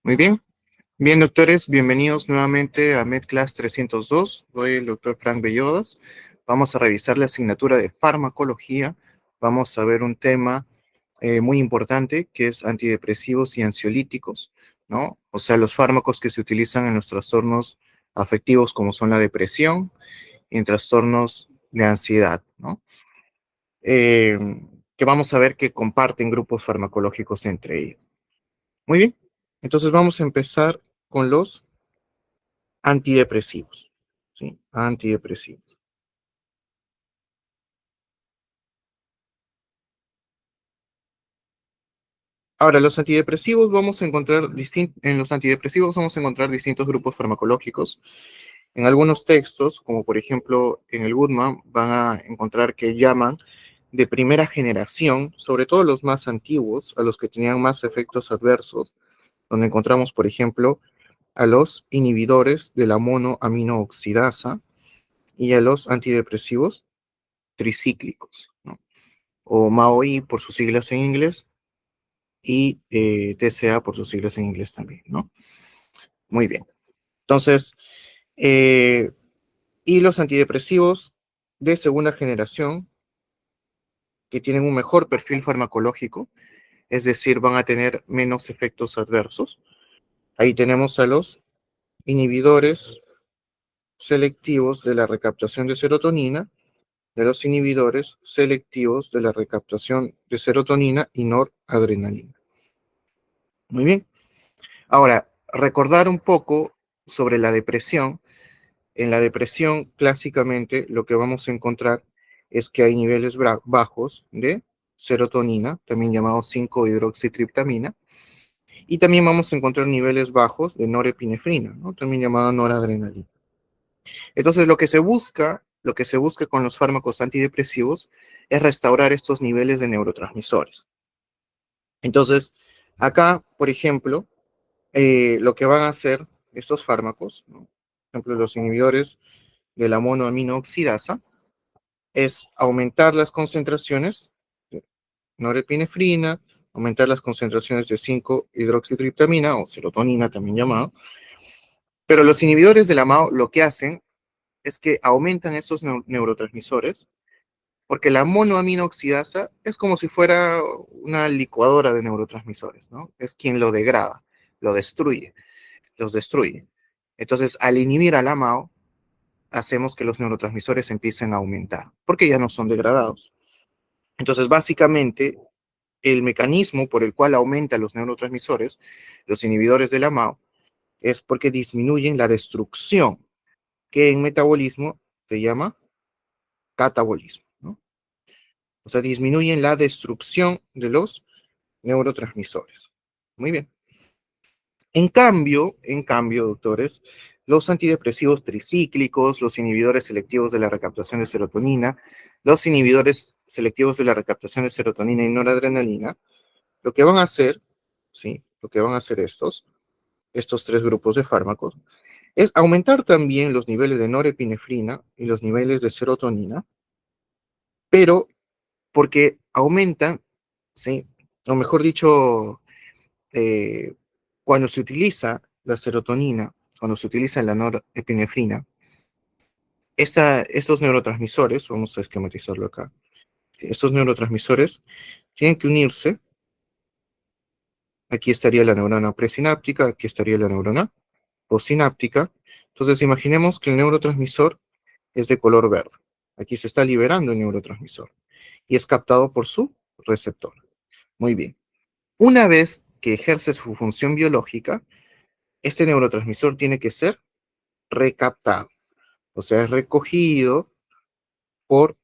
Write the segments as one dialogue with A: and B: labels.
A: Muy bien. Bien, doctores, bienvenidos nuevamente a MedClass 302. Soy el doctor Frank Bellodas. Vamos a revisar la asignatura de farmacología. Vamos a ver un tema muy importante que es antidepresivos y ansiolíticos, ¿no? O sea, los fármacos que se utilizan en los trastornos afectivos como son la depresión y en trastornos de ansiedad, ¿no? Eh, que vamos a ver que comparten grupos farmacológicos entre ellos. Muy bien. Entonces vamos a empezar con los antidepresivos, ¿sí? Antidepresivos. Ahora, los antidepresivos vamos a encontrar en los antidepresivos vamos a encontrar distintos grupos farmacológicos. En algunos textos, como por ejemplo en el Goodman, van a encontrar que llaman de primera generación, sobre todo los más antiguos, a los que tenían más efectos adversos, donde encontramos, por ejemplo, a los inhibidores de la monoaminooxidasa y a los antidepresivos tricíclicos, ¿no? O MAOI por sus siglas en inglés y TCA por sus siglas en inglés también, ¿no? Muy bien. Entonces, eh, y los antidepresivos de segunda generación que tienen un mejor perfil farmacológico, es decir, van a tener menos efectos adversos. Ahí tenemos a los inhibidores selectivos de la recaptación de serotonina, de los inhibidores selectivos de la recaptación de serotonina y noradrenalina. Muy bien. Ahora, recordar un poco sobre la depresión. En la depresión, clásicamente, lo que vamos a encontrar es que hay niveles bajos de serotonina, también llamado 5-hidroxitriptamina, y también vamos a encontrar niveles bajos de norepinefrina, ¿no? También llamada noradrenalina. Entonces, lo que se busca con los fármacos antidepresivos es restaurar estos niveles de neurotransmisores. Entonces, acá, por ejemplo, lo que van a hacer estos fármacos, ¿no? Por ejemplo, los inhibidores de la monoaminooxidasa, es aumentar las concentraciones de norepinefrina, aumentar las concentraciones de 5-hidroxitriptamina o serotonina también llamado, pero los inhibidores de la MAO lo que hacen es que aumentan estos neurotransmisores porque la monoaminooxidasa es como si fuera una licuadora de neurotransmisores, ¿no? Es quien lo degrada, lo destruye, los destruye. Entonces, al inhibir a la MAO, hacemos que los neurotransmisores empiecen a aumentar, porque ya no son degradados. Entonces, básicamente, el mecanismo por el cual aumenta los neurotransmisores, los inhibidores de la MAO, es porque disminuyen la destrucción, que en metabolismo se llama catabolismo, ¿no? O sea, disminuyen la destrucción de los neurotransmisores. Muy bien. En cambio, doctores, los antidepresivos tricíclicos, los inhibidores selectivos de la recaptación de serotonina, los inhibidores selectivos de la recaptación de serotonina y noradrenalina, lo que van a hacer, ¿sí? Lo que van a hacer estos tres grupos de fármacos, es aumentar también los niveles de norepinefrina y los niveles de serotonina, pero porque aumentan, ¿sí? O mejor dicho, eh, cuando se utiliza la serotonina, cuando se utiliza la norepinefrina, estos neurotransmisores, vamos a esquematizarlo acá, ¿sí? Estos neurotransmisores tienen que unirse. Aquí estaría la neurona presináptica, aquí estaría la neurona postsináptica. Entonces, imaginemos que el neurotransmisor es de color verde. Aquí se está liberando el neurotransmisor y es captado por su receptor. Muy bien. Una vez que ejerce su función biológica, este neurotransmisor tiene que ser recaptado, o sea, es recogido por,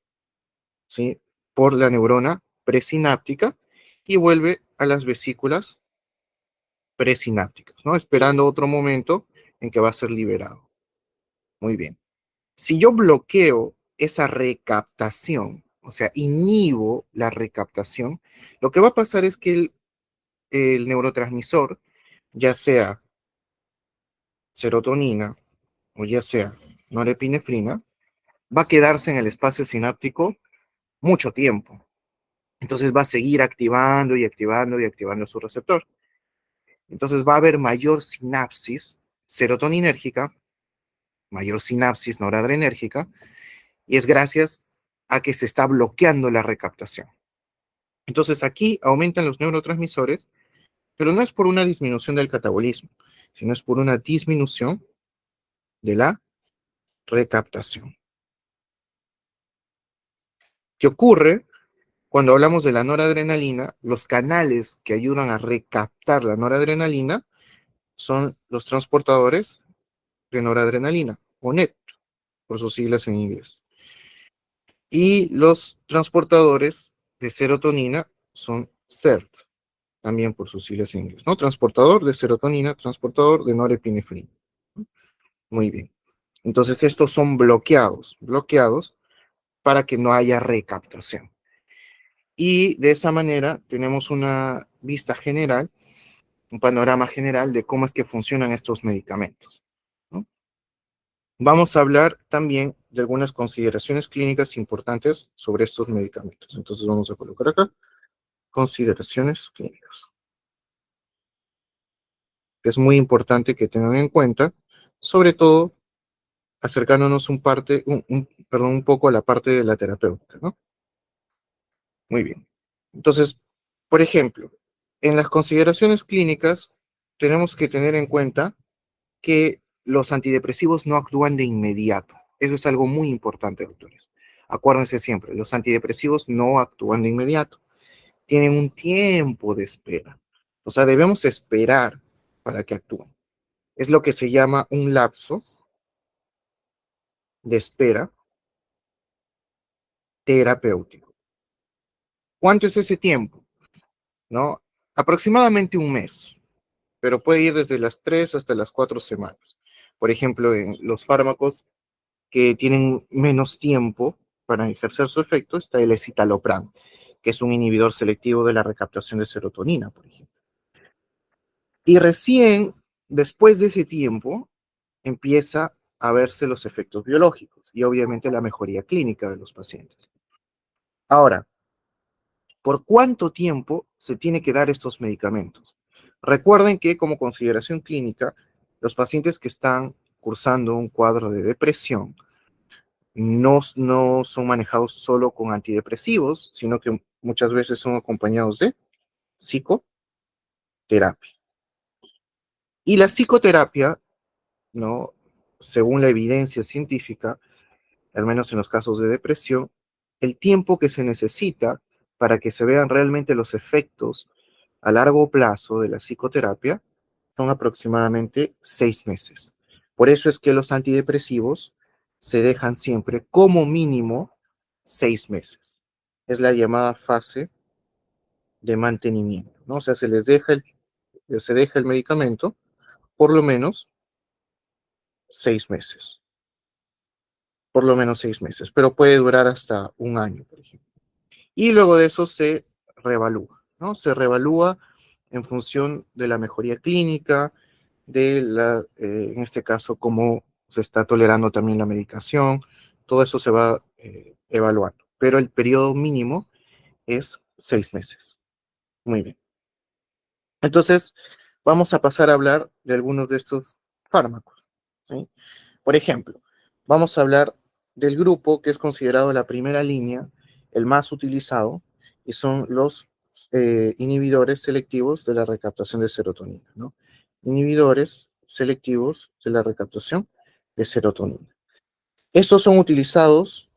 A: ¿sí? por la neurona presináptica y vuelve a las vesículas presinápticas, ¿no? Esperando otro momento en que va a ser liberado. Muy bien. Si yo bloqueo esa recaptación, o sea, inhibo la recaptación, lo que va a pasar es que el neurotransmisor, ya sea serotonina o ya sea norepinefrina, va a quedarse en el espacio sináptico mucho tiempo. Entonces va a seguir activando y activando y activando su receptor. Entonces va a haber mayor sinapsis serotoninérgica, mayor sinapsis noradrenérgica, y es gracias a que se está bloqueando la recaptación. Entonces aquí aumentan los neurotransmisores, pero no es por una disminución del catabolismo, sino es por una disminución de la recaptación. ¿Qué ocurre? Cuando hablamos de la noradrenalina, los canales que ayudan a recaptar la noradrenalina son los transportadores de noradrenalina, o NET, por sus siglas en inglés. Y los transportadores de serotonina son CERT, también por sus siglas en inglés, ¿no? Transportador de serotonina, transportador de norepinefrina. Muy bien. Entonces estos son bloqueados para que no haya recaptación. Y de esa manera tenemos una vista general, un panorama general de cómo es que funcionan estos medicamentos, ¿no? Vamos a hablar también de algunas consideraciones clínicas importantes sobre estos medicamentos. Entonces vamos a colocar acá consideraciones clínicas. Es muy importante que tengan en cuenta, sobre todo acercándonos un poco a la parte de la terapéutica, ¿no? Muy bien. Entonces, por ejemplo, en las consideraciones clínicas tenemos que tener en cuenta que los antidepresivos no actúan de inmediato. Eso es algo muy importante, doctores. Acuérdense siempre, los antidepresivos no actúan de inmediato. Tienen un tiempo de espera. O sea, debemos esperar para que actúen. Es lo que se llama un lapso de espera terapéutico. ¿Cuánto es ese tiempo? ¿No? Aproximadamente un mes, pero puede ir desde las 3 hasta las 4 semanas. Por ejemplo, en los fármacos que tienen menos tiempo para ejercer su efecto está el escitalopram, que es un inhibidor selectivo de la recaptación de serotonina, por ejemplo. Y recién después de ese tiempo empieza a verse los efectos biológicos y obviamente la mejoría clínica de los pacientes. Ahora, ¿por cuánto tiempo se tiene que dar estos medicamentos? Recuerden que como consideración clínica, los pacientes que están cursando un cuadro de depresión no son manejados solo con antidepresivos, sino que muchas veces son acompañados de psicoterapia. Y la psicoterapia, ¿no? Según la evidencia científica, al menos en los casos de depresión, el tiempo que se necesita para que se vean realmente los efectos a largo plazo de la psicoterapia son aproximadamente 6 meses. Por eso es que los antidepresivos se dejan siempre como mínimo 6 meses. Es la llamada fase de mantenimiento, ¿no? O sea, se deja el medicamento por lo menos 6 meses, por lo menos 6 meses, pero puede durar hasta un año, por ejemplo. Y luego de eso se reevalúa, ¿no? Se reevalúa en función de la mejoría clínica, en este caso, cómo se está tolerando también la medicación, todo eso se va evaluando, pero el periodo mínimo es 6 meses. Muy bien. Entonces, vamos a pasar a hablar de algunos de estos fármacos, ¿sí? Por ejemplo, vamos a hablar del grupo que es considerado la primera línea, el más utilizado, y son los inhibidores selectivos de la recaptación de serotonina, ¿no? Inhibidores selectivos de la recaptación de serotonina. Estos son utilizados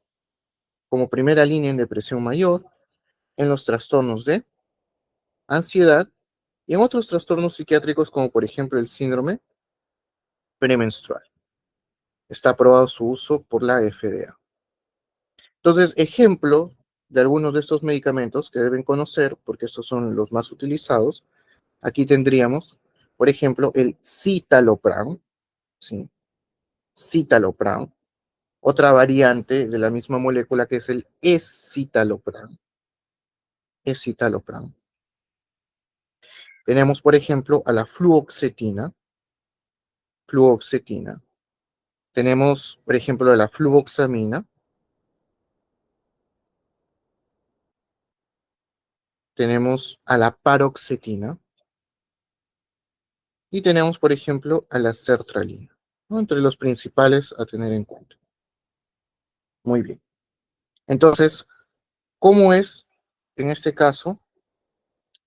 A: como primera línea en depresión mayor, en los trastornos de ansiedad y en otros trastornos psiquiátricos como por ejemplo el síndrome premenstrual. Está aprobado su uso por la FDA. Entonces, ejemplo de algunos de estos medicamentos que deben conocer, porque estos son los más utilizados, aquí tendríamos, por ejemplo, el citalopram, ¿sí? Citalopram, otra variante de la misma molécula que es el escitalopram, escitalopram. Tenemos, por ejemplo, a la fluoxetina, fluoxetina. Tenemos, por ejemplo, a la fluvoxamina. Tenemos a la paroxetina. Y tenemos, por ejemplo, a la sertralina, ¿no? Entre los principales a tener en cuenta. Muy bien. Entonces, ¿cómo es, en este caso,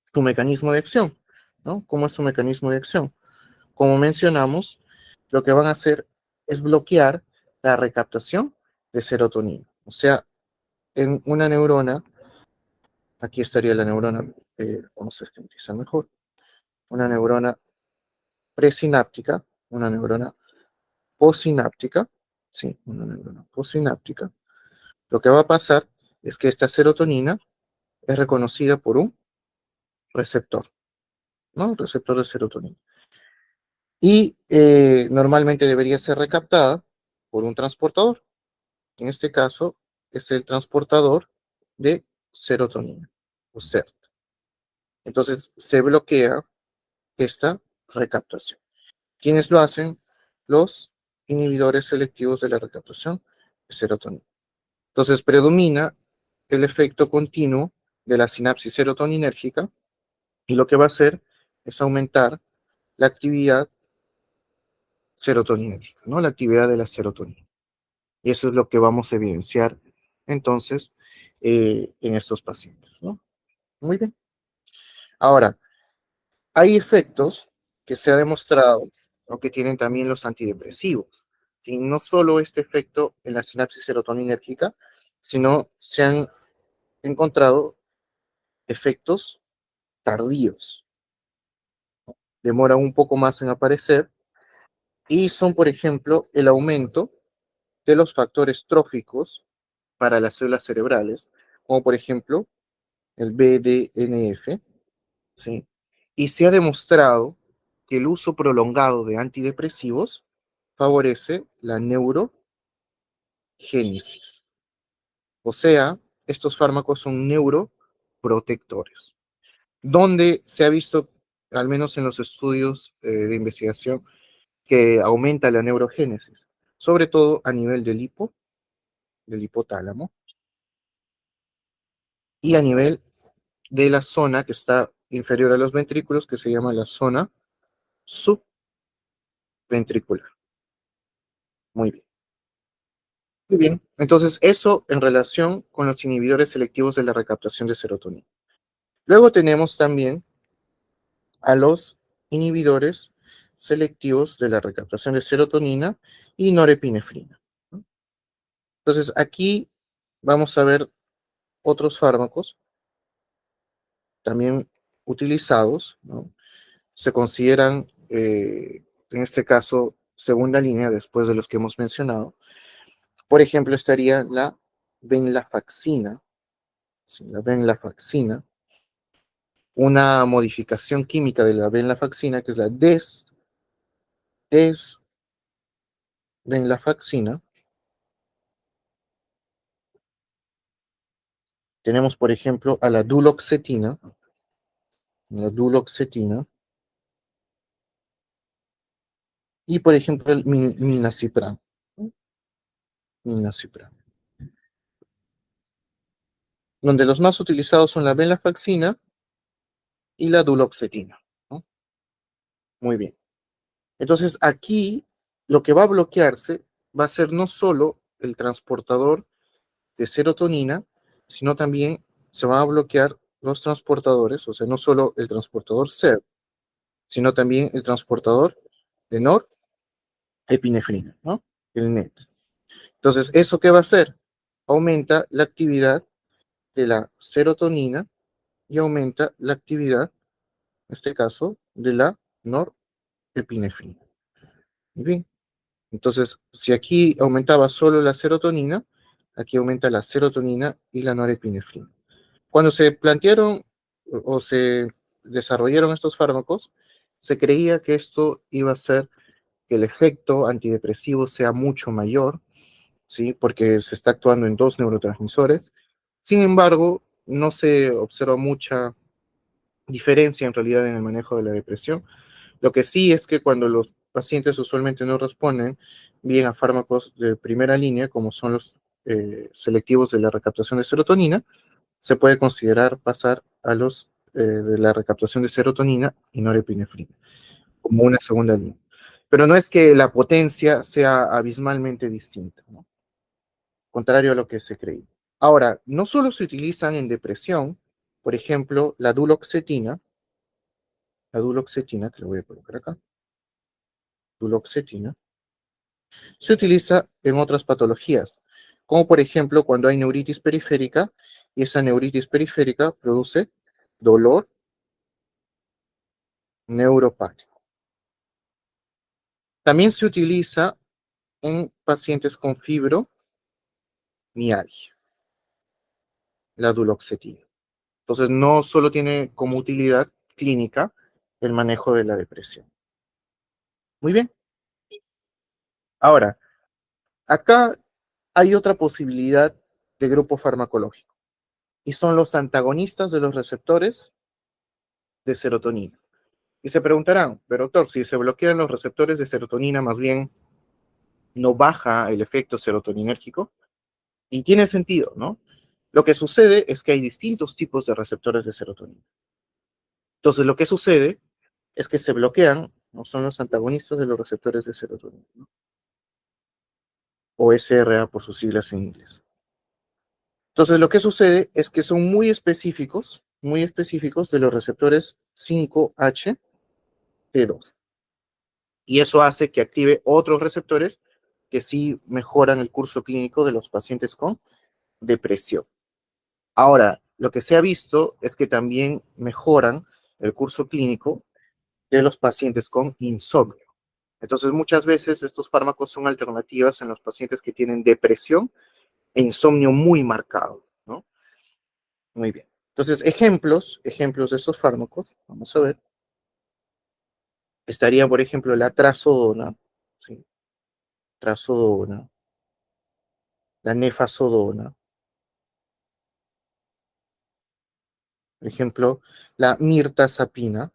A: su mecanismo de acción? ¿No? ¿Cómo es su mecanismo de acción? Como mencionamos, lo que van a hacer es bloquear la recaptación de serotonina. O sea, en una neurona, aquí estaría la neurona, vamos a esquematizar mejor, una neurona presináptica, una neurona postsináptica, sí, una neurona postsináptica. Lo que va a pasar es que esta serotonina es reconocida por un receptor, ¿no? Un receptor de serotonina. Y normalmente debería ser recaptada por un transportador. En este caso es el transportador de serotonina, o SERT. Entonces se bloquea esta recaptación. ¿Quiénes lo hacen? Los inhibidores selectivos de la recaptación de serotonina. Entonces predomina el efecto continuo de la sinapsis serotoninérgica y lo que va a hacer es aumentar la actividad serotoninérgica, ¿no? La actividad de la serotonina. Y eso es lo que vamos a evidenciar entonces en estos pacientes, ¿no? Muy bien. Ahora, hay efectos que se ha demostrado, ¿no? Que tienen también los antidepresivos. ¿Sí? No solo este efecto en la sinapsis serotoninérgica, sino se han encontrado efectos tardíos. Demoran un poco más en aparecer y son, por ejemplo, el aumento de los factores tróficos para las células cerebrales, como por ejemplo el BDNF, ¿sí? Y se ha demostrado que el uso prolongado de antidepresivos favorece la neurogénesis. O sea, estos fármacos son neuroprotectores, donde se ha visto, al menos en los estudios de investigación, que aumenta la neurogénesis, sobre todo a nivel del hipotálamo, y a nivel de la zona que está inferior a los ventrículos, que se llama la zona subventricular. Muy bien. Muy bien. Entonces, eso en relación con los inhibidores selectivos de la recaptación de serotonina. Luego tenemos también a los inhibidores selectivos de la recaptación de serotonina y norepinefrina. Entonces, aquí vamos a ver otros fármacos también utilizados, ¿no? Se consideran, en este caso, segunda línea después de los que hemos mencionado. Por ejemplo, estaría la venlafaxina, ¿sí? La venlafaxina, una modificación química de la venlafaxina, que es la desvenlafaxina. Tenemos, por ejemplo, a la duloxetina, y, por ejemplo, el milnacipran, ¿no? Milnacipran, donde los más utilizados son la venlafaxina y la duloxetina, ¿no? Muy bien. Entonces, aquí lo que va a bloquearse va a ser no solo el transportador de serotonina, sino también se van a bloquear los transportadores, o sea, no solo el transportador SER, sino también el transportador de norepinefrina, ¿no? El NET. Entonces, ¿eso qué va a hacer? Aumenta la actividad de la serotonina y aumenta la actividad, en este caso, de la norepinefrina. Muy bien. Entonces, si aquí aumentaba solo la serotonina, aquí aumenta la serotonina y la norepinefrina. Cuando se plantearon o se desarrollaron estos fármacos, se creía que esto iba a hacer que el efecto antidepresivo sea mucho mayor, ¿sí? Porque se está actuando en dos neurotransmisores. Sin embargo, no se observa mucha diferencia en realidad en el manejo de la depresión. Lo que sí es que cuando los pacientes usualmente no responden bien a fármacos de primera línea, como son los selectivos de la recaptación de serotonina, se puede considerar pasar a los de la recaptación de serotonina y norepinefrina. como una segunda línea. Pero no es que la potencia sea abismalmente distinta, ¿no? Contrario a lo que se creía. Ahora, no solo se utilizan en depresión, por ejemplo, la duloxetina, que lo voy a colocar acá, duloxetina, se utiliza en otras patologías, como por ejemplo cuando hay neuritis periférica y esa neuritis periférica produce dolor neuropático. También se utiliza en pacientes con fibromialgia, la duloxetina. Entonces, no solo tiene como utilidad clínica el manejo de la depresión. Muy bien. Ahora, acá hay otra posibilidad de grupo farmacológico y son los antagonistas de los receptores de serotonina. Y se preguntarán, pero doctor, si se bloquean los receptores de serotonina, más bien no baja el efecto serotoninérgico. Y tiene sentido, ¿no? Lo que sucede es que hay distintos tipos de receptores de serotonina. Entonces, lo que sucede es que se bloquean, no son los antagonistas de los receptores de serotonina, ¿no? O SRA por sus siglas en inglés. Entonces, lo que sucede es que son muy específicos de los receptores 5HT2. Y eso hace que active otros receptores que sí mejoran el curso clínico de los pacientes con depresión. Ahora, lo que se ha visto es que también mejoran el curso clínico de los pacientes con insomnio. Entonces, muchas veces estos fármacos son alternativas en los pacientes que tienen depresión e insomnio muy marcado, ¿no? Muy bien. Entonces, ejemplos de estos fármacos, vamos a ver, estarían, por ejemplo, la trazodona, ¿sí? Trazodona, la nefazodona, por ejemplo, la mirtazapina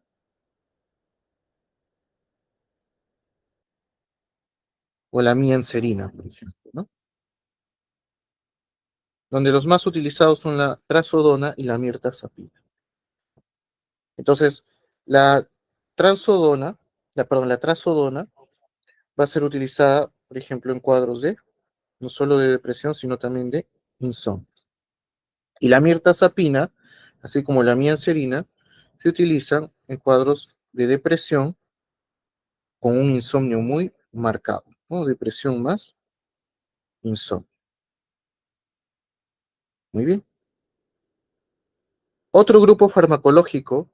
A: o la mianserina, por ejemplo, ¿no? Donde los más utilizados son la trazodona y la mirtazapina. Entonces, la trazodona, la trazodona va a ser utilizada, por ejemplo, en cuadros de no solo de depresión, sino también de insomnio. Y la mirtazapina, así como la mianserina, se utilizan en cuadros de depresión con un insomnio muy marcado, ¿no? Depresión más insomnio. Muy bien. Otro grupo farmacológico,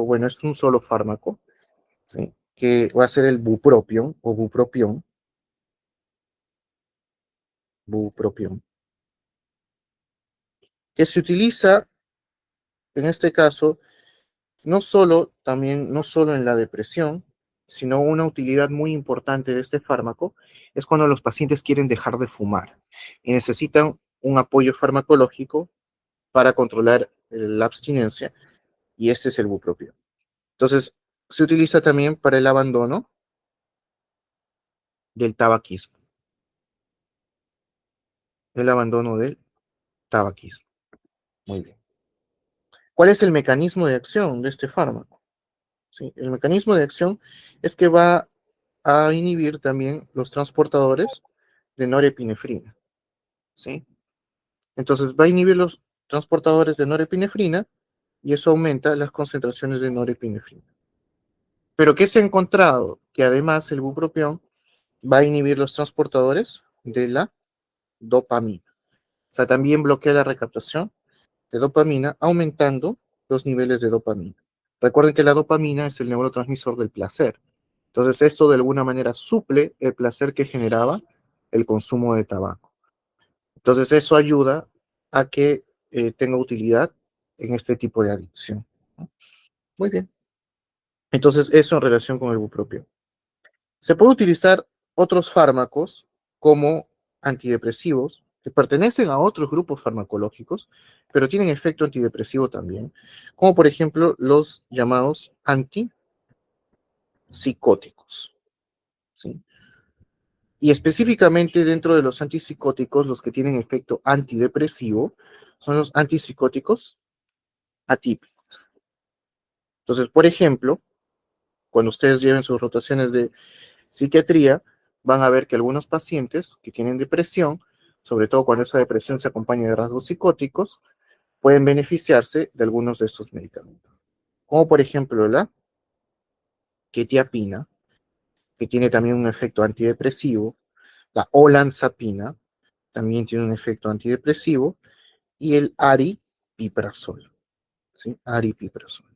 A: bueno, es un solo fármaco, ¿sí? Que va a ser el bupropión o bupropión, que se utiliza en este caso no solo en la depresión, sino una utilidad muy importante de este fármaco es cuando los pacientes quieren dejar de fumar y necesitan un apoyo farmacológico para controlar la abstinencia, y este es el bupropión. Entonces, se utiliza también para el abandono del tabaquismo, el abandono del tabaquismo. Muy bien. ¿Cuál es el mecanismo de acción de este fármaco? Sí, el mecanismo de acción es que va a inhibir también los transportadores de norepinefrina, ¿sí? Entonces va a inhibir los transportadores de norepinefrina y eso aumenta las concentraciones de norepinefrina. Pero ¿qué se ha encontrado? Que además el bupropión va a inhibir los transportadores de la dopamina. O sea, también bloquea la recaptación de dopamina, aumentando los niveles de dopamina. Recuerden que la dopamina es el neurotransmisor del placer. Entonces, esto de alguna manera suple el placer que generaba el consumo de tabaco. Entonces, eso ayuda a que tenga utilidad en este tipo de adicción. Muy bien. Entonces, eso en relación con el bupropión. Se puede utilizar otros fármacos como antidepresivos que pertenecen a otros grupos farmacológicos, pero tienen efecto antidepresivo también, como por ejemplo los llamados antipsicóticos, ¿sí? Y específicamente dentro de los antipsicóticos, los que tienen efecto antidepresivo son los antipsicóticos atípicos. Entonces, por ejemplo, cuando ustedes lleven sus rotaciones de psiquiatría, van a ver que algunos pacientes que tienen depresión, sobre todo cuando esa depresión se acompaña de rasgos psicóticos, pueden beneficiarse de algunos de estos medicamentos. Como por ejemplo la quetiapina, que tiene también un efecto antidepresivo, la olanzapina, también tiene un efecto antidepresivo, y el aripiprazol, ¿sí? Aripiprazol.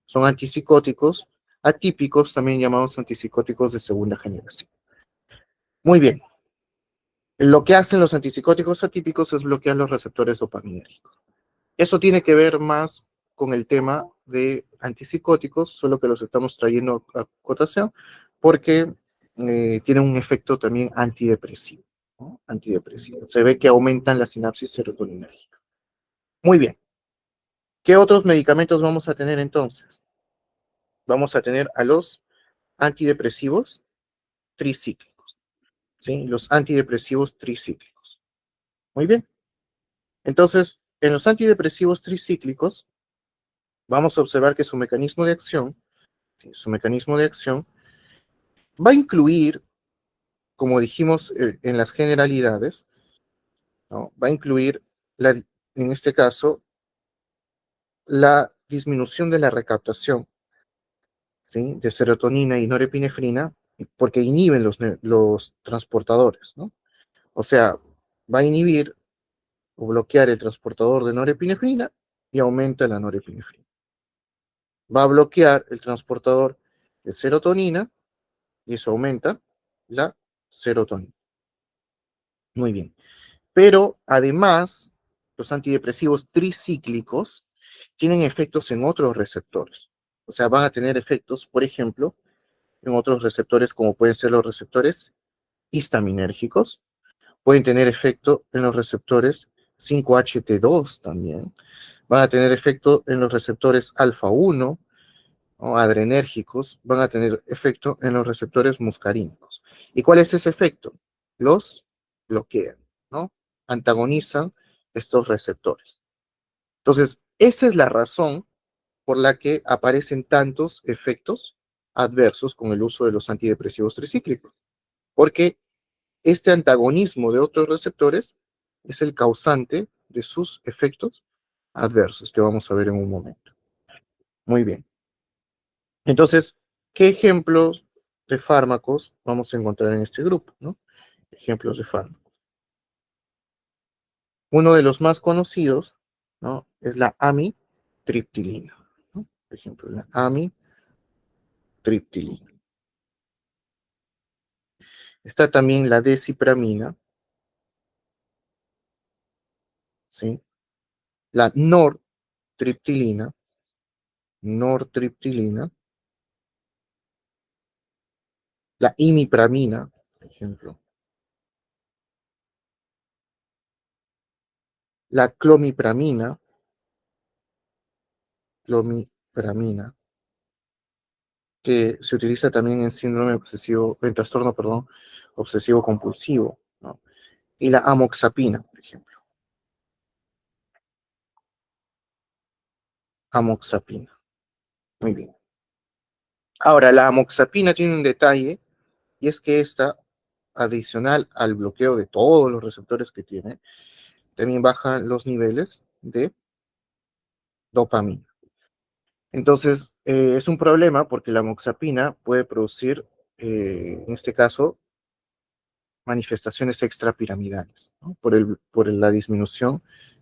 A: Son antipsicóticos atípicos, también llamados antipsicóticos de segunda generación. Muy bien. Lo que hacen los antipsicóticos atípicos es bloquear los receptores dopaminérgicos. Eso tiene que ver más con el tema de antipsicóticos, solo que los estamos trayendo a cotación, porque tienen un efecto también antidepresivo, ¿no? Antidepresivo. Se ve que aumentan la sinapsis serotoninérgica. Muy bien. ¿Qué otros medicamentos vamos a tener entonces? Vamos a tener a los antidepresivos tricíclicos, ¿sí? Los antidepresivos tricíclicos. Muy bien. Entonces, en los antidepresivos tricíclicos, vamos a observar que su mecanismo de acción va a incluir, como dijimos en las generalidades, ¿no? Va a incluir, en este caso, la disminución de la recaptación, ¿sí? De serotonina y norepinefrina, porque inhiben los transportadores, ¿no? O sea, va a inhibir o bloquear el transportador de norepinefrina y aumenta la norepinefrina. Va a bloquear el transportador de serotonina y eso aumenta la serotonina. Muy bien. Pero además, los antidepresivos tricíclicos tienen efectos en otros receptores. O sea, van a tener efectos, por ejemplo, en otros receptores como pueden ser los receptores histaminérgicos, pueden tener efecto en los receptores 5-HT2 también, van a tener efecto en los receptores alfa 1 o adrenérgicos, van a tener efecto en los receptores muscarínicos. ¿Y cuál es ese efecto? Los bloquean, ¿no? Antagonizan estos receptores. Entonces, esa es la razón por la que aparecen tantos efectos adversos con el uso de los antidepresivos tricíclicos, porque este antagonismo de otros receptores es el causante de sus efectos adversos, que vamos a ver en un momento. Muy bien. Entonces, ¿qué ejemplos de fármacos vamos a encontrar en este grupo, ¿no? Ejemplos de fármacos. Uno de los más conocidos, ¿no? Es la amitriptilina, ¿no? Por ejemplo, la amitriptilina. Está también la desipramina, ¿sí? La nortriptilina, la imipramina, por ejemplo, la clomipramina, que se utiliza también en síndrome obsesivo, en trastorno, perdón, obsesivo compulsivo, ¿no? Y la amoxapina, por ejemplo. Amoxapina. Muy bien. Ahora, la amoxapina tiene un detalle, y es que esta, adicional al bloqueo de todos los receptores que tiene, también baja los niveles de dopamina. Entonces, es un problema porque la amoxapina puede producir, en este caso, manifestaciones extrapiramidales, ¿no? Por la disminución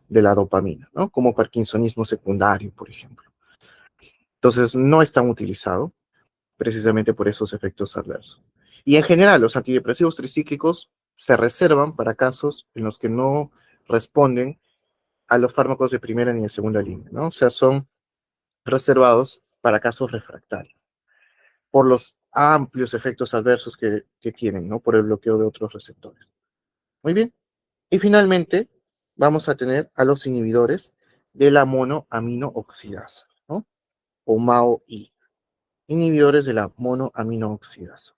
A: de la dopamina, ¿no? Como parkinsonismo secundario, por ejemplo. Entonces, no es tan utilizado precisamente por esos efectos adversos. Y en general, los antidepresivos tricíclicos se reservan para casos en los que no responden a los fármacos de primera ni de segunda línea, ¿no? O sea, son reservados para casos refractarios, por los amplios efectos adversos que tienen, ¿no? Por el bloqueo de otros receptores. Muy bien. Y finalmente, vamos a tener a los inhibidores de la monoaminooxidasa, ¿no? O MAO-I. Inhibidores de la monoaminooxidasa.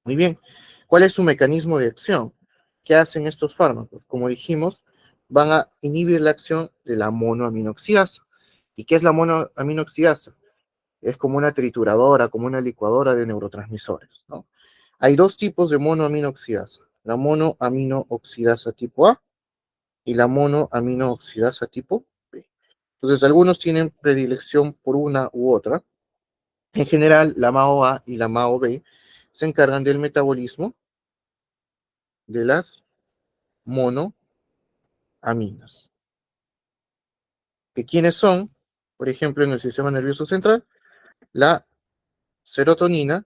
A: Muy bien. ¿Cuál es su mecanismo de acción? ¿Qué hacen estos fármacos? Como dijimos, van a inhibir la acción de la monoaminoxidasa. ¿Y qué es la monoaminoxidasa? es como una trituradora, como una licuadora de neurotransmisores, ¿no? Hay dos tipos de monoaminooxidasa, la monoaminooxidasa tipo A y la monoaminooxidasa tipo B. Entonces, algunos tienen predilección por una u otra. En general, la MAO-A y la MAO-B se encargan del metabolismo de las monoaminas. ¿Que quiénes son? Por ejemplo, en el sistema nervioso central, la serotonina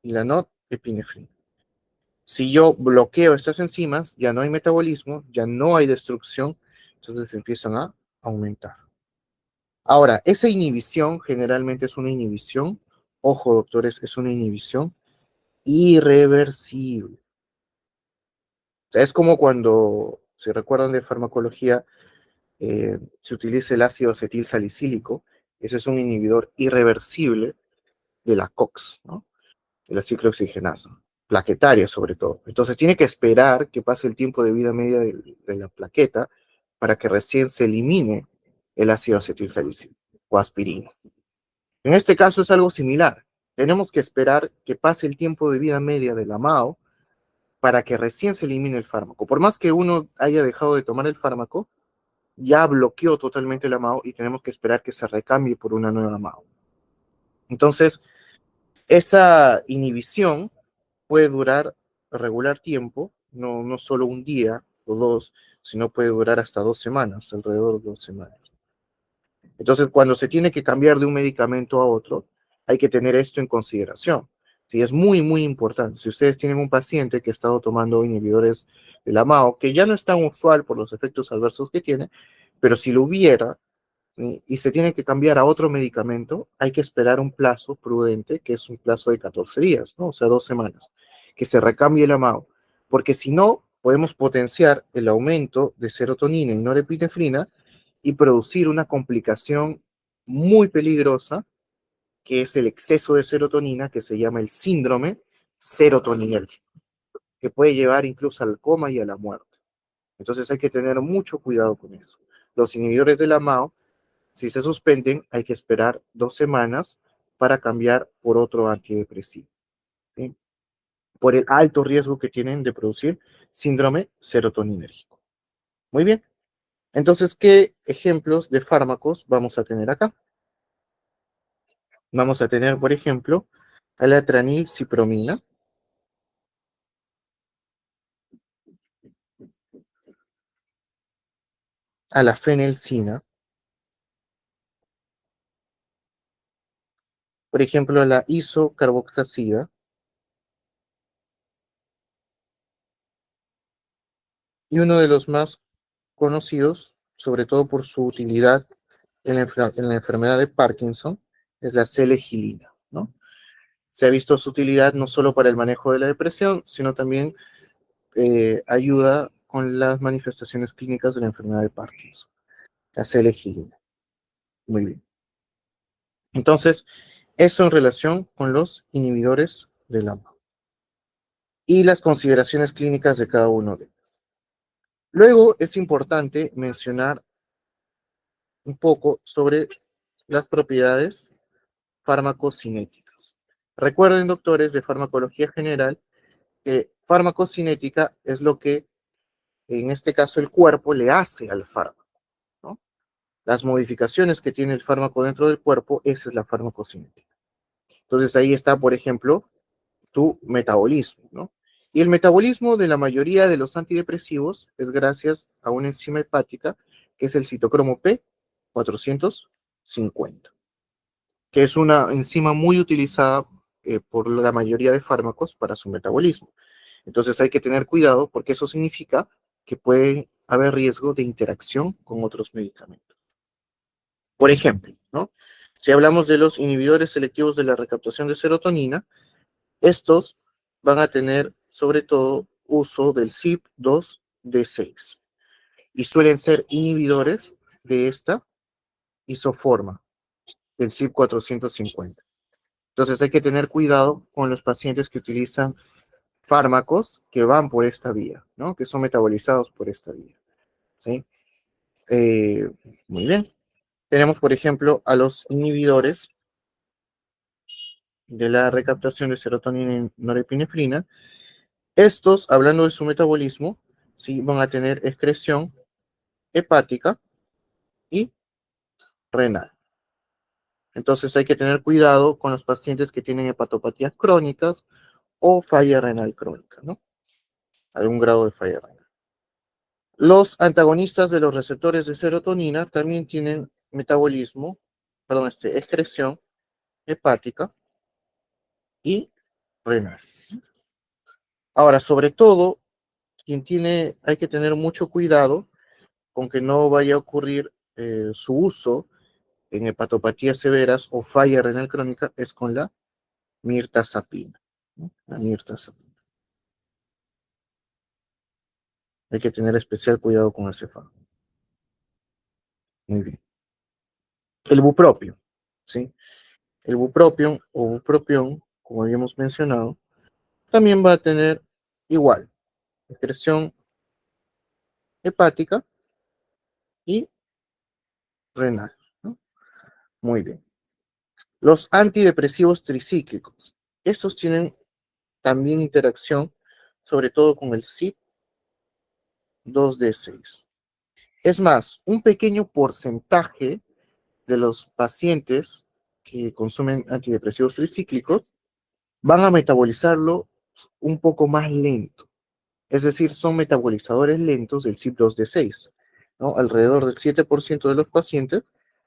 A: y la norepinefrina. Si yo bloqueo estas enzimas, ya no hay metabolismo, ya no hay destrucción, entonces empiezan a aumentar. Ahora, esa inhibición generalmente es una inhibición, ojo doctores, es una inhibición irreversible. O sea, es como cuando, si recuerdan de farmacología, se utiliza el ácido acetil salicílico, ese es un inhibidor irreversible de la COX, ¿no? De la ciclooxigenasa, plaquetaria sobre todo. Entonces tiene que esperar que pase el tiempo de vida media de la plaqueta para que recién se elimine el ácido acetilsalicílico o aspirina. En este caso es algo similar. Tenemos que esperar que pase el tiempo de vida media de la MAO para que recién se elimine el fármaco. Por más que uno haya dejado de tomar el fármaco, ya bloqueó totalmente la MAO y tenemos que esperar que se recambie por una nueva MAO. Entonces, esa inhibición puede durar regular tiempo, no solo un día o dos, sino puede durar hasta 2 semanas, alrededor de 2 semanas. Entonces, cuando se tiene que cambiar de un medicamento a otro, hay que tener esto en consideración. Sí, es muy, muy importante. Si ustedes tienen un paciente que ha estado tomando inhibidores de la MAO, que ya no es tan usual por los efectos adversos que tiene, pero si lo hubiera, ¿sí? Y se tiene que cambiar a otro medicamento, hay que esperar un plazo prudente, que es un plazo de 14 días, ¿no? O sea, 2 semanas, que se recambie la MAO, porque si no, podemos potenciar el aumento de serotonina y norepinefrina y producir una complicación muy peligrosa, que es el exceso de serotonina, que se llama el síndrome serotoninérgico, que puede llevar incluso al coma y a la muerte. Entonces hay que tener mucho cuidado con eso. Los inhibidores de la MAO, si se suspenden, hay que esperar 2 semanas para cambiar por otro antidepresivo, ¿sí? Por el alto riesgo que tienen de producir síndrome serotoninérgico. Muy bien. Entonces, ¿qué ejemplos de fármacos vamos a tener acá? Vamos a tener, por ejemplo, a la tranilcipromina, a la fenelcina, por ejemplo, a la isocarboxacida, y uno de los más conocidos, sobre todo por su utilidad en la enfermedad de Parkinson, es la selegilina, ¿no? Se ha visto su utilidad no solo para el manejo de la depresión, sino también ayuda con las manifestaciones clínicas de la enfermedad de Parkinson, la selegilina. Muy bien. Entonces, eso en relación con los inhibidores del AMPA y las consideraciones clínicas de cada uno de ellos. Luego es importante mencionar un poco sobre las propiedades farmacocinéticas. Recuerden, doctores de farmacología general, que farmacocinética es lo que, en este caso, el cuerpo le hace al fármaco, ¿no? Las modificaciones que tiene el fármaco dentro del cuerpo, esa es la farmacocinética. Entonces ahí está, por ejemplo, su metabolismo, ¿no? Y el metabolismo de la mayoría de los antidepresivos es gracias a una enzima hepática que es el citocromo P450, que es una enzima muy utilizada por la mayoría de fármacos para su metabolismo. Entonces hay que tener cuidado porque eso significa que puede haber riesgo de interacción con otros medicamentos. Por ejemplo, ¿no? Si hablamos de los inhibidores selectivos de la recaptación de serotonina, estos van a tener sobre todo uso del CYP2D6 y suelen ser inhibidores de esta isoforma, del CYP450. Entonces hay que tener cuidado con los pacientes que utilizan fármacos que van por esta vía, ¿no? Que son metabolizados por esta vía, ¿sí? Eh, Muy bien. Tenemos, por ejemplo, a los inhibidores de la recaptación de serotonina y norepinefrina, estos, hablando de su metabolismo, sí, van a tener excreción hepática y renal. Entonces hay que tener cuidado con los pacientes que tienen hepatopatías crónicas o falla renal crónica, ¿no? Algún grado de falla renal. Los antagonistas de los receptores de serotonina también tienen metabolismo, perdón, excreción hepática y renal. Ahora, sobre todo, hay que tener mucho cuidado con que no vaya a ocurrir su uso en hepatopatías severas o falla renal crónica es con la mirtazapina, ¿no? La mirtazapina. Hay que tener especial cuidado con ese fármaco. Muy bien. El bupropión, ¿sí? El bupropión o bupropión, como habíamos mencionado, también va a tener igual excreción hepática y renal, ¿no? Muy bien. Los antidepresivos tricíclicos. Estos tienen también interacción, sobre todo con el CYP2D6. Es más, un pequeño porcentaje de los pacientes que consumen antidepresivos tricíclicos van a metabolizarlo un poco más lento. Es decir, son metabolizadores lentos del CYP2D6, ¿no? Alrededor del 7% de los pacientes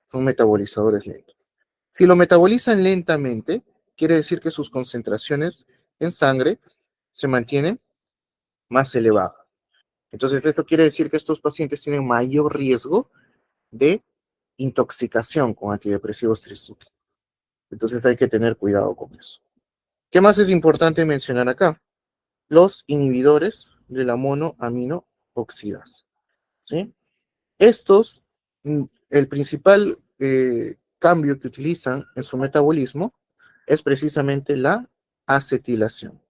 A: son metabolizadores lentos. Si lo metabolizan lentamente, quiere decir que sus concentraciones en sangre se mantienen más elevadas. Entonces, eso quiere decir que estos pacientes tienen mayor riesgo de intoxicación con antidepresivos tricíclicos. Entonces, hay que tener cuidado con eso. ¿Qué más es importante mencionar acá? Los inhibidores de la monoamino oxidasa, ¿sí? Estos, el principal cambio que utilizan en su metabolismo es precisamente la acetilación.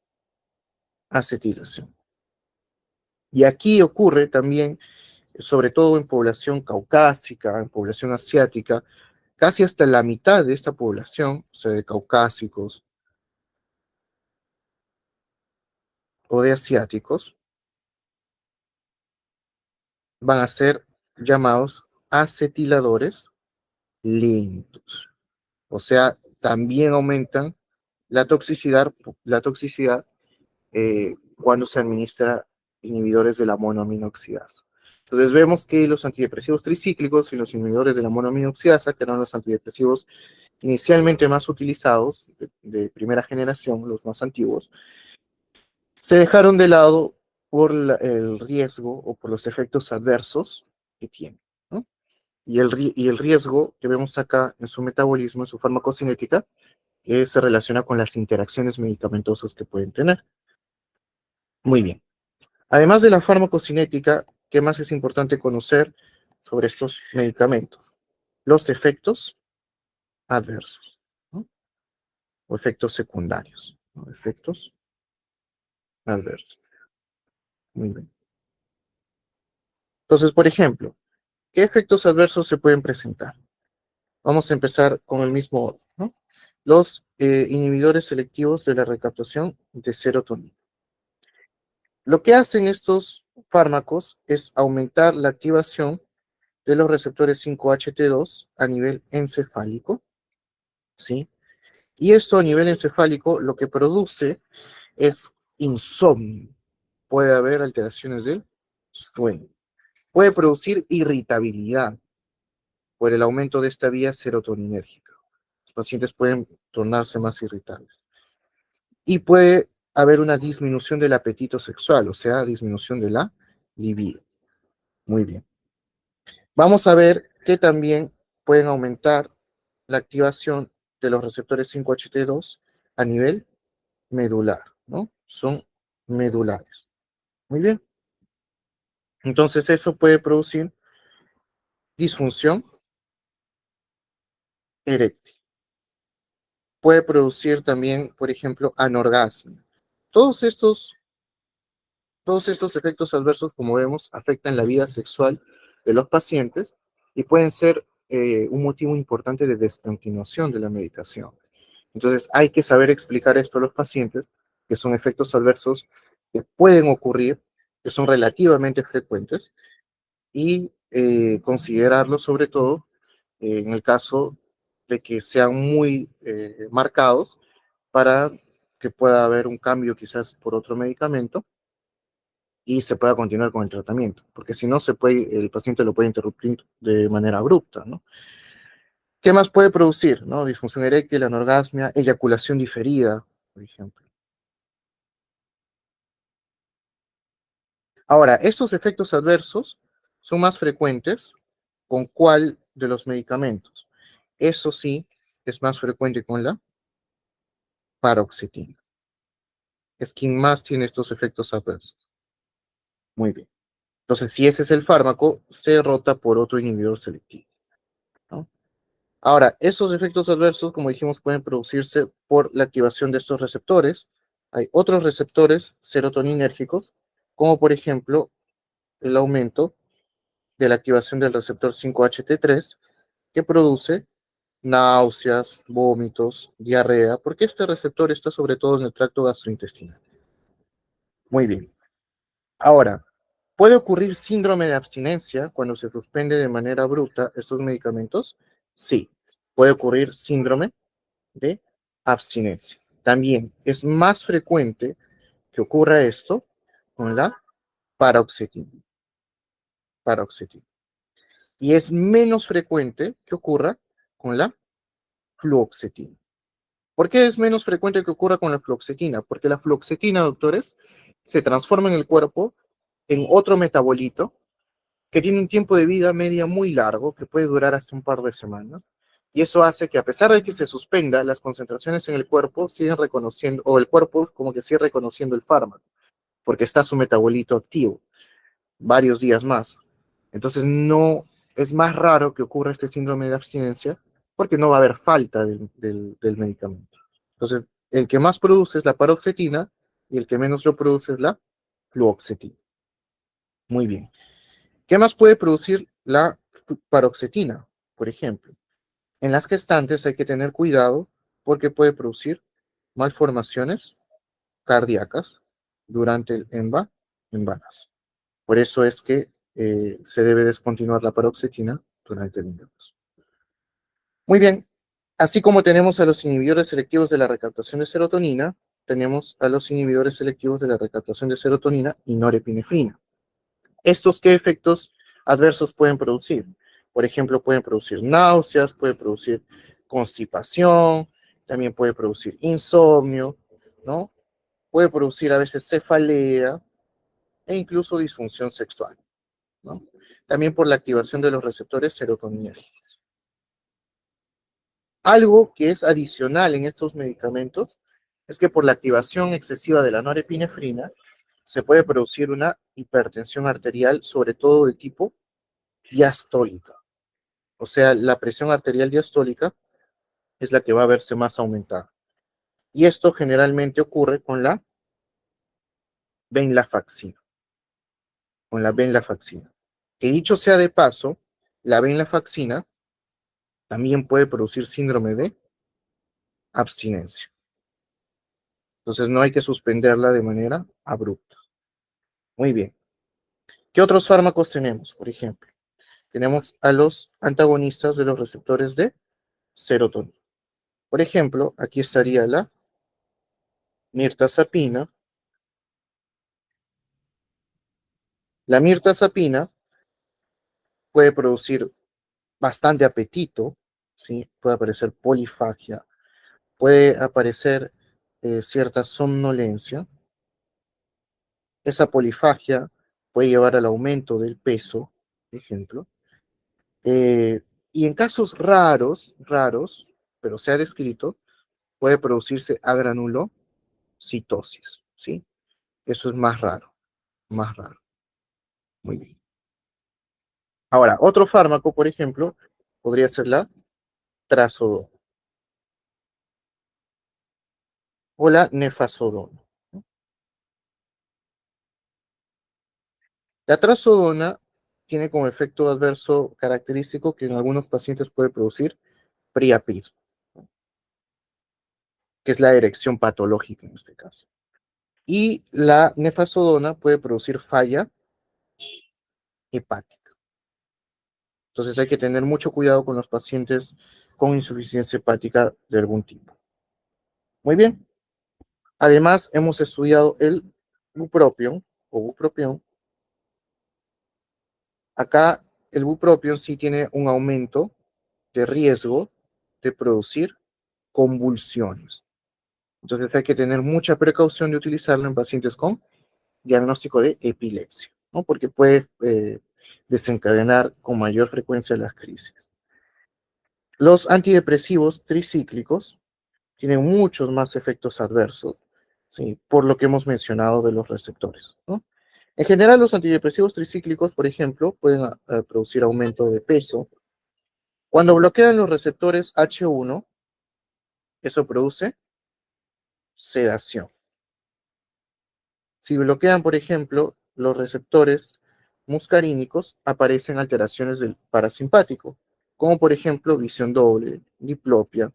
A: Acetilación. Y aquí ocurre también, sobre todo en población caucásica, en población asiática, casi hasta la mitad de esta población, o sea, de caucásicos o de asiáticos, van a ser llamados acetiladores lentos. O sea, también aumentan la toxicidad cuando se administra inhibidores de la monoaminoxidasa. Entonces vemos que los antidepresivos tricíclicos y los inhibidores de la monoaminoxidasa, que eran los antidepresivos inicialmente más utilizados, de primera generación, los más antiguos, se dejaron de lado por el riesgo o por los efectos adversos que tienen, ¿no? Y el riesgo que vemos acá en su metabolismo, en su farmacocinética, que se relaciona con las interacciones medicamentosas que pueden tener. Muy bien. Además de la farmacocinética, ¿qué más es importante conocer sobre estos medicamentos? Los efectos adversos, ¿no? O efectos secundarios, ¿no? Efectos adversos. Muy bien. Entonces, por ejemplo, ¿qué efectos adversos se pueden presentar? Vamos a empezar con el mismo orden, ¿no? Los inhibidores selectivos de la recaptación de serotonina. Lo que hacen estos fármacos es aumentar la activación de los receptores 5-HT2 a nivel encefálico, ¿sí? Y esto a nivel encefálico lo que produce es insomnio. Puede haber alteraciones del sueño. Puede producir irritabilidad por el aumento de esta vía serotoninérgica. Los pacientes pueden tornarse más irritables. Y puede haber una disminución del apetito sexual, o sea, disminución de la libido. Muy bien. Vamos a ver que también pueden aumentar la activación de los receptores 5-HT2 a nivel medular, ¿no? Son medulares. Muy bien. Entonces eso puede producir disfunción eréctil. Puede producir también, por ejemplo, anorgasmia. Todos estos, todos estos efectos adversos, como vemos, afectan la vida sexual de los pacientes y pueden ser un motivo importante de descontinuación de la medicación. Entonces hay que saber explicar esto a los pacientes, que son efectos adversos que pueden ocurrir, que son relativamente frecuentes, y considerarlos sobre todo en el caso de que sean muy marcados para que pueda haber un cambio quizás por otro medicamento y se pueda continuar con el tratamiento, porque si no, el paciente lo puede interrumpir de manera abrupta, ¿no? ¿Qué más puede producir? ¿No? Disfunción eréctil, anorgasmia, eyaculación diferida, por ejemplo. Ahora, estos efectos adversos son más frecuentes con cuál de los medicamentos. Eso sí, es más frecuente con la paroxetina. Es quien más tiene estos efectos adversos. Muy bien. Entonces, si ese es el fármaco, se rota por otro inhibidor selectivo, ¿no? Ahora, esos efectos adversos, como dijimos, pueden producirse por la activación de estos receptores. Hay otros receptores serotoninérgicos, como por ejemplo el aumento de la activación del receptor 5-HT3, que produce náuseas, vómitos, diarrea, porque este receptor está sobre todo en el tracto gastrointestinal. Muy bien. Ahora, ¿puede ocurrir síndrome de abstinencia cuando se suspende de manera abrupta estos medicamentos? Sí, puede ocurrir síndrome de abstinencia. También es más frecuente que ocurra esto con la paroxetina. paroxetina. Y es menos frecuente que ocurra con la fluoxetina. ¿Por qué es menos frecuente que ocurra con la fluoxetina? Porque la fluoxetina, doctores, se transforma en el cuerpo en otro metabolito que tiene un tiempo de vida media muy largo, que puede durar hasta un par de semanas. Y eso hace que a pesar de que se suspenda, las concentraciones en el cuerpo siguen reconociendo, o el cuerpo como que sigue reconociendo el fármaco, porque está su metabolito activo varios días más. Entonces no es más raro que ocurra este síndrome de abstinencia porque no va a haber falta del medicamento. Entonces, el que más produce es la paroxetina y el que menos lo produce es la fluoxetina. Muy bien. ¿Qué más puede producir la paroxetina? Por ejemplo, en las gestantes hay que tener cuidado porque puede producir malformaciones cardíacas durante el embarazo. Por eso es que se debe descontinuar la paroxetina durante el embarazo. Muy bien, así como tenemos a los inhibidores selectivos de la recaptación de serotonina, tenemos a los inhibidores selectivos de la recaptación de serotonina y norepinefrina. ¿Estos qué efectos adversos pueden producir? Por ejemplo, pueden producir náuseas, puede producir constipación, también puede producir insomnio, ¿no? Puede producir a veces cefalea e incluso disfunción sexual, ¿no? También por la activación de los receptores serotoninérgicos. Algo que es adicional en estos medicamentos es que por la activación excesiva de la norepinefrina se puede producir una hipertensión arterial, sobre todo de tipo diastólica. O sea, la presión arterial diastólica es la que va a verse más aumentada. Y esto generalmente ocurre con la venlafaxina, con la venlafaxina. Que dicho sea de paso, la venlafaxina también puede producir síndrome de abstinencia. Entonces no hay que suspenderla de manera abrupta. Muy bien. ¿Qué otros fármacos tenemos? Por ejemplo, tenemos a los antagonistas de los receptores de serotonina. Por ejemplo, aquí estaría la mirtazapina. La mirtazapina puede producir bastante apetito, ¿sí? Puede aparecer polifagia, puede aparecer cierta somnolencia. Esa polifagia puede llevar al aumento del peso, por ejemplo. Eh, y en casos raros, pero se ha descrito, puede producirse agranulocitosis, ¿sí? Eso es más raro, más raro. Muy bien. Ahora, otro fármaco, por ejemplo, podría ser la trazodona o la nefazodona. La trazodona tiene como efecto adverso característico que en algunos pacientes puede producir priapismo. que es la erección patológica en este caso. Y la nefazodona puede producir falla hepática. Entonces hay que tener mucho cuidado con los pacientes con insuficiencia hepática de algún tipo. Muy bien. Además, hemos estudiado el bupropión o bupropión. Acá el bupropión sí tiene un aumento de riesgo de producir convulsiones. Entonces hay que tener mucha precaución de utilizarlo en pacientes con diagnóstico de epilepsia, ¿no? Porque puede desencadenar con mayor frecuencia las crisis. Los antidepresivos tricíclicos tienen muchos más efectos adversos, ¿sí? Por lo que hemos mencionado de los receptores, ¿no? En general, los antidepresivos tricíclicos, por ejemplo, pueden producir aumento de peso. Cuando bloquean los receptores H1, eso produce sedación. Si bloquean, por ejemplo, los receptores muscarínicos, aparecen alteraciones del parasimpático, como por ejemplo visión doble, diplopia,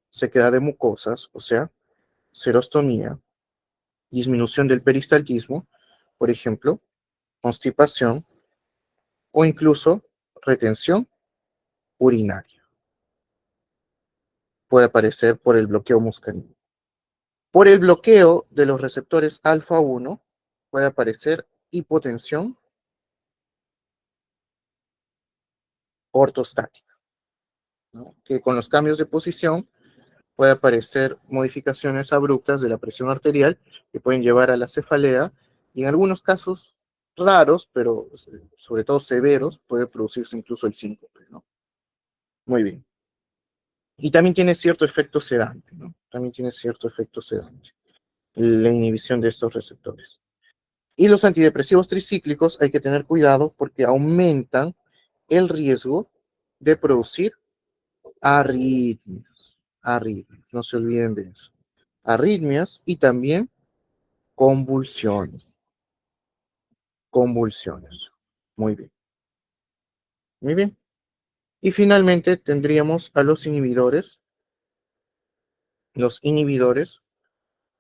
A: sequedad de mucosas, o sea, serostomía, disminución del peristaltismo, por ejemplo, constipación o incluso retención urinaria. Puede aparecer por el bloqueo muscarínico. Por el bloqueo de los receptores alfa 1 puede aparecer hipotensión ortostática, ¿no? Que con los cambios de posición puede aparecer modificaciones abruptas de la presión arterial que pueden llevar a la cefalea y en algunos casos raros, pero sobre todo severos, puede producirse incluso el síncope, ¿no? Muy bien. Y también tiene cierto efecto sedante, ¿no? También tiene cierto efecto sedante, la inhibición de estos receptores. Y los antidepresivos tricíclicos hay que tener cuidado porque aumentan el riesgo de producir arritmias. Arritmias, no se olviden de eso. Arritmias y también convulsiones. Convulsiones. Muy bien. Muy bien. Y finalmente tendríamos a los inhibidores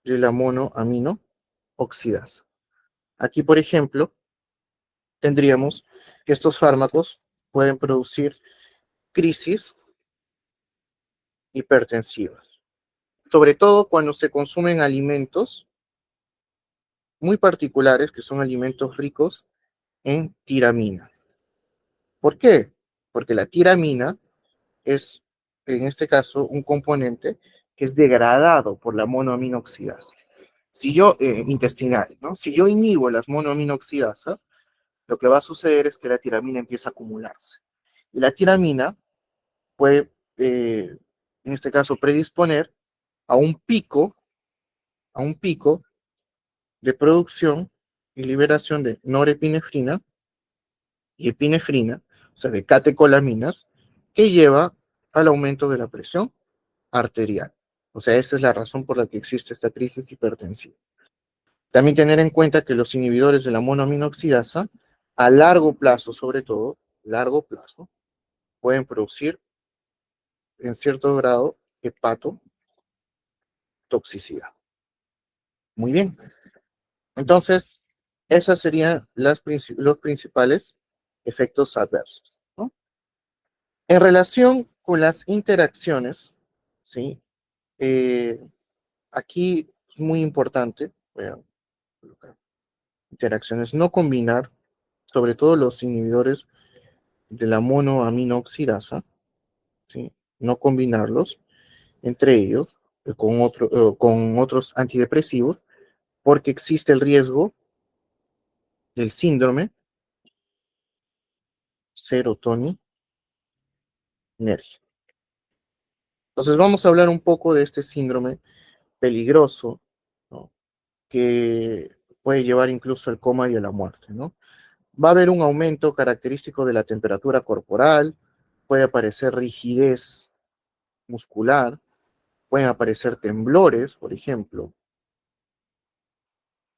A: de la monoamino oxidasa. Aquí, por ejemplo, tendríamos que estos fármacos pueden producir crisis hipertensivas, sobre todo cuando se consumen alimentos muy particulares, que son alimentos ricos en tiramina. ¿Por qué? Porque la tiramina es, en este caso, un componente que es degradado por la monoaminoxidasa. Si yo, intestinal, ¿no? Si yo inhibo las monoaminoxidasas, lo que va a suceder es que la tiramina empieza a acumularse. Y la tiramina puede, en este caso, predisponer a a un pico de producción y liberación de norepinefrina y epinefrina, o sea, de catecolaminas, que lleva al aumento de la presión arterial. O sea, esa es la razón por la que existe esta crisis hipertensiva. También tener en cuenta que los inhibidores de la monoaminoxidasa, a largo plazo, sobre todo, largo plazo, pueden producir en cierto grado hepatotoxicidad. Muy bien. Entonces, esos serían los principales efectos adversos, ¿no? En relación con las interacciones, ¿sí? Eh, aquí es muy importante, voy a colocar interacciones, no combinar, sobre todo los inhibidores de la monoaminoxidasa, ¿sí? No combinarlos entre ellos con otros antidepresivos, porque existe el riesgo del síndrome serotoninérgico. Entonces vamos a hablar un poco de este síndrome peligroso, ¿no? Que puede llevar incluso al coma y a la muerte, ¿no? Va a haber un aumento característico de la temperatura corporal, puede aparecer rigidez muscular, pueden aparecer temblores, por ejemplo,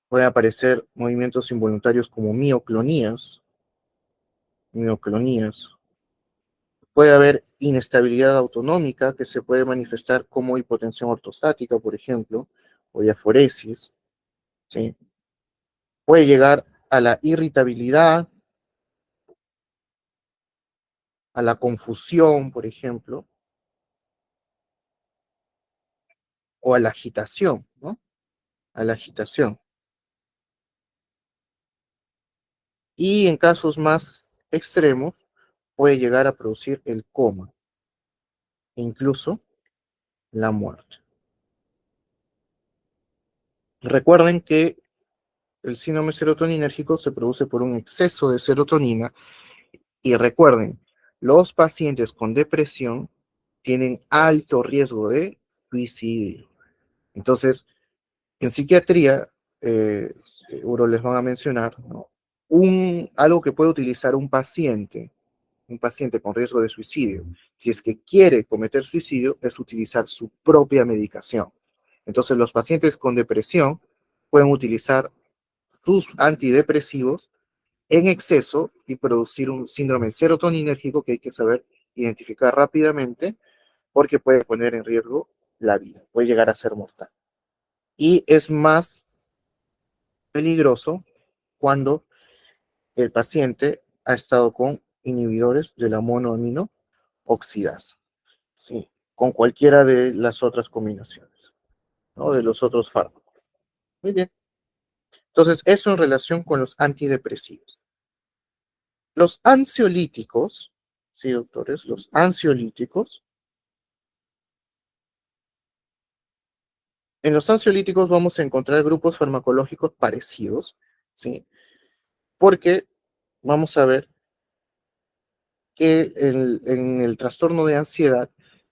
A: pueden aparecer movimientos involuntarios como mioclonías, Puede haber inestabilidad autonómica que se puede manifestar como hipotensión ortostática, por ejemplo, o diaforesis, ¿sí? Puede llegar a la irritabilidad, a la confusión, por ejemplo, o a la agitación, ¿no? A la agitación. Y en casos más extremos, puede llegar a producir el coma e incluso la muerte. Recuerden que el síndrome serotoninérgico se produce por un exceso de serotonina y recuerden, los pacientes con depresión tienen alto riesgo de suicidio. Entonces, en psiquiatría, seguro les van a mencionar, ¿no? Algo que puede utilizar un paciente con riesgo de suicidio, si es que quiere cometer suicidio, es utilizar su propia medicación. Entonces, los pacientes con depresión pueden utilizar sus antidepresivos en exceso y producir un síndrome serotoninérgico que hay que saber identificar rápidamente porque puede poner en riesgo la vida, puede llegar a ser mortal. Y es más peligroso cuando el paciente ha estado con inhibidores de la monoamino oxidasa, ¿sí? Con cualquiera de las otras combinaciones, ¿no? De los otros fármacos. Muy bien. Entonces, eso en relación con los antidepresivos. Los ansiolíticos, sí, doctores, los ansiolíticos, en los ansiolíticos vamos a encontrar grupos farmacológicos parecidos, ¿sí? Porque vamos a ver que en el trastorno de ansiedad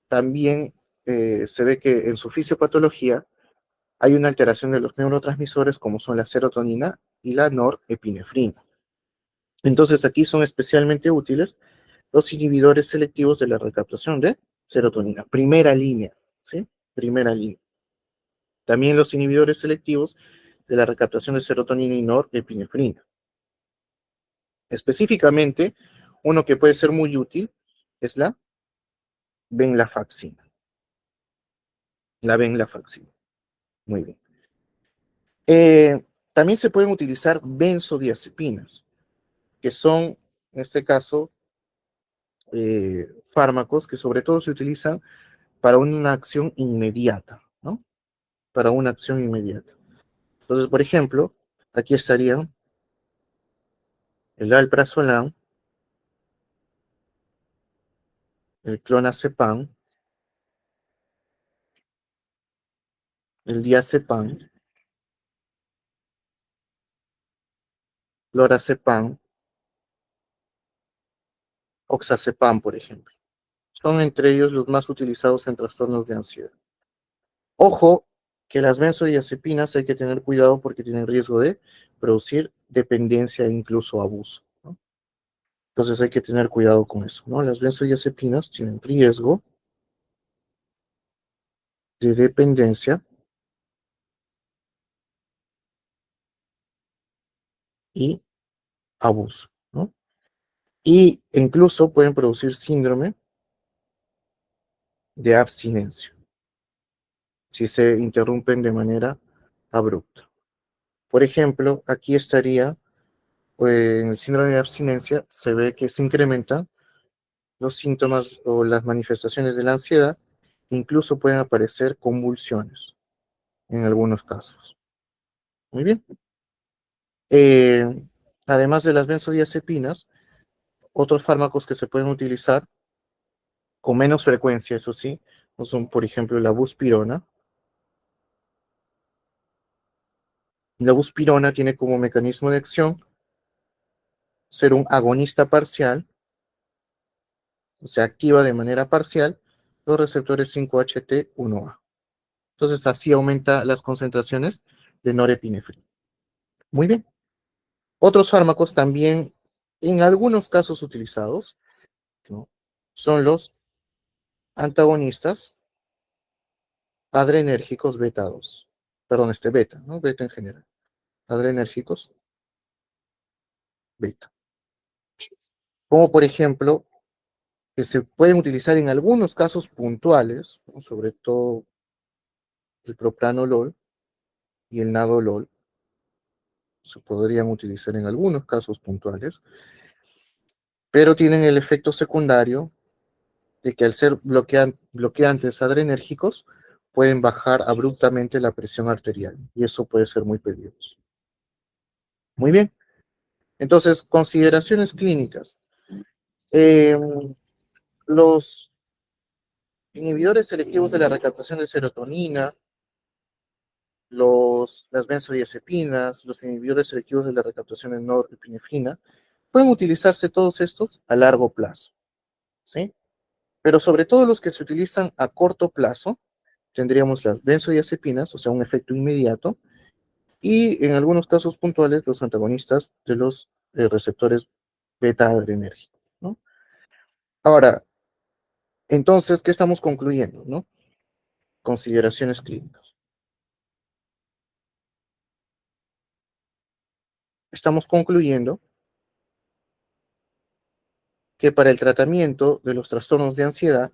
A: también se ve que en su fisiopatología hay una alteración de los neurotransmisores como son la serotonina y la norepinefrina. Entonces aquí son especialmente útiles los inhibidores selectivos de la recaptación de serotonina. Primera línea, ¿sí? Primera línea. También los inhibidores selectivos de la recaptación de serotonina y norepinefrina. Específicamente, uno que puede ser muy útil es la venlafaxina. La venlafaxina. Muy bien. También se pueden utilizar benzodiazepinas, que son, en este caso, fármacos que sobre todo se utilizan para una acción inmediata, ¿no? Para una acción inmediata. Entonces, por ejemplo, aquí estarían el alprazolam, el clonazepam, el diazepam, lorazepam, oxazepam, por ejemplo. Son entre ellos los más utilizados en trastornos de ansiedad. Ojo que las benzodiazepinas hay que tener cuidado porque tienen riesgo de producir dependencia e incluso abuso, ¿no? Entonces hay que tener cuidado con eso, ¿no? Las benzodiazepinas tienen riesgo de dependencia y abuso, ¿no? Y incluso pueden producir síndrome de abstinencia si se interrumpen de manera abrupta. Por ejemplo, aquí estaría, en el síndrome de abstinencia, se ve que se incrementan los síntomas o las manifestaciones de la ansiedad, incluso pueden aparecer convulsiones en algunos casos. Muy bien. Eh, Además de las benzodiazepinas, otros fármacos que se pueden utilizar con menos frecuencia, eso sí, son, por ejemplo, la buspirona. La buspirona tiene como mecanismo de acción ser un agonista parcial, o sea, activa de manera parcial los receptores 5-HT1A. Entonces, así aumenta las concentraciones de norepinefrina. Muy bien. Otros fármacos también, en algunos casos utilizados, ¿no? Son los antagonistas adrenérgicos beta 2. Perdón, beta, ¿no? Beta en general. Adrenérgicos beta. Como por ejemplo que se pueden utilizar en algunos casos puntuales, ¿no? Sobre todo el propranolol y el nadolol, se podrían utilizar en algunos casos puntuales, pero tienen el efecto secundario de que al ser bloqueantes adrenérgicos, pueden bajar abruptamente la presión arterial y eso puede ser muy peligroso. Muy bien, entonces, consideraciones clínicas. Eh, los inhibidores selectivos de la recaptación de serotonina, las benzodiazepinas, los inhibidores selectivos de la recaptación de norepinefrina, pueden utilizarse todos estos a largo plazo, ¿sí? Pero sobre todo los que se utilizan a corto plazo, tendríamos las benzodiazepinas, o sea, un efecto inmediato, y en algunos casos puntuales los antagonistas de los receptores beta adrenérgicos, ¿no? Ahora, entonces, ¿qué estamos concluyendo, no? Consideraciones clínicas. Estamos concluyendo que para el tratamiento de los trastornos de ansiedad,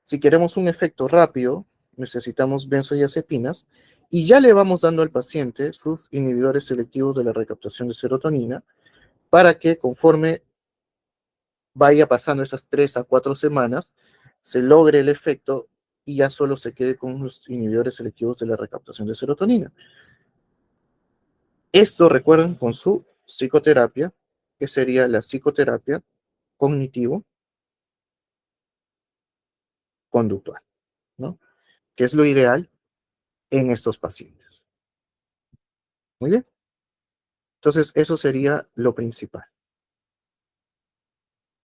A: si queremos un efecto rápido, necesitamos benzodiazepinas y ya le vamos dando al paciente sus inhibidores selectivos de la recaptación de serotonina para que conforme vaya pasando esas 3 a 4 semanas, se logre el efecto y ya solo se quede con los inhibidores selectivos de la recaptación de serotonina. Esto recuerden con su psicoterapia, que sería la psicoterapia cognitivo-conductual, ¿no? Que es lo ideal en estos pacientes. Muy bien. Entonces, eso sería lo principal.